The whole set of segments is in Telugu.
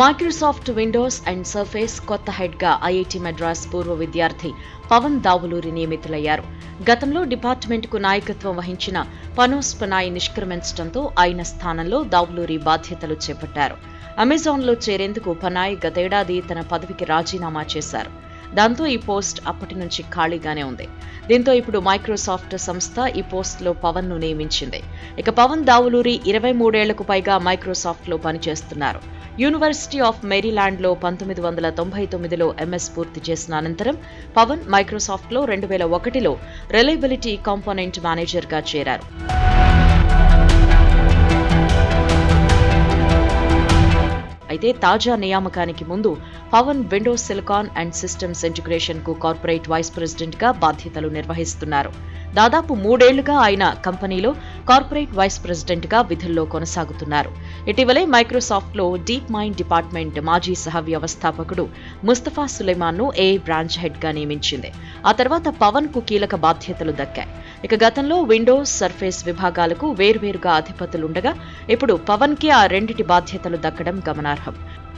మైక్రోసాఫ్ట్ విండోస్ అండ్ సర్ఫేస్ కొత్త హెడ్గా ఐఐటి మద్రాస్ పూర్వ విద్యార్థి పవన్ దావులూరి నియమితులయ్యారు. గతంలో డిపార్ట్మెంట్కు నాయకత్వం వహించిన పనోస్ పనాయ్ నిష్క్రమించడంతో ఆయన స్థానంలో దావులూరి బాధ్యతలు చేపట్టారు. అమెజాన్లో చేరేందుకు పనాయ్ గతేడాది తన పదవికి రాజీనామా చేశారు. దాంతో ఈ పోస్ట్ అప్పటి నుంచి ఖాళీగానే ఉంది. దీంతో ఇప్పుడు మైక్రోసాఫ్ట్ సంస్థ ఈ పోస్టులో పవన్ ను నియమించింది. ఇక పవన్ దావులూరి 23 ఏళ్లకు పైగా మైక్రోసాఫ్ట్ లో పనిచేస్తున్నారు. యూనివర్సిటీ ఆఫ్ మేరీలాండ్లో 1999లో ఎంఎస్ పూర్తి చేసిన అనంతరం పవన్ మైక్రోసాఫ్ట్లో 2001లో రిలయబిలిటీ కాంపోనెంట్ మేనేజర్గా చేరారు. అయితే తాజా నియామకానికి ముందు Pavan Windows silicon and systems integration కు కార్పొరేట్ వైస్ ప్రెసిడెంట్ గా బాధ్యతలు నిర్వహిస్తున్నారు. దాదాపు 3 ఏళ్లుగా ఆయన కంపెనీలో కార్పొరేట్ వైస్ ప్రెసిడెంట్ గా విధుల్లో కొనసాగుతున్నారు. ఇటీవలే మైక్రోసాఫ్ట్ లో డీప్ మైండ్ డిపార్ట్మెంట్ మాజీ సహ వ్యవస్థాపకుడు ముస్తఫా సులైమాన్ ను ఏ బ్రాంచ్ హెడ్ గా నియమించింది. ఆ తర్వాత పవన్ కు కీలక బాధ్యతలు దక్కాయి. ఇక గతంలో విండోస్, సర్ఫేస్ విభాగాలకు వేర్వేరుగా అధిపతులుండగా ఇప్పుడు పవన్ కి ఆ రెండిటి బాధ్యతలు దక్కడం గమనార్హం.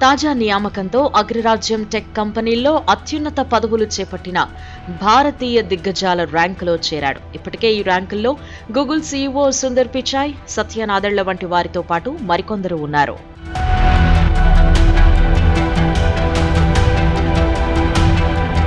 తాజా నియామకంతో అగ్రరాజ్యం టెక్ కంపెనీల్లో అత్యున్నత పదవులు చేపట్టిన భారతీయ దిగ్గజాల ర్యాంకులో చేరాడు. ఇప్పటికే ఈ ర్యాంకుల్లో గూగుల్ సీఈఓ సుందర్ పిచాయ్, సత్య నాదెళ్ల వంటి వారితో పాటు మరికొందరు ఉన్నారు.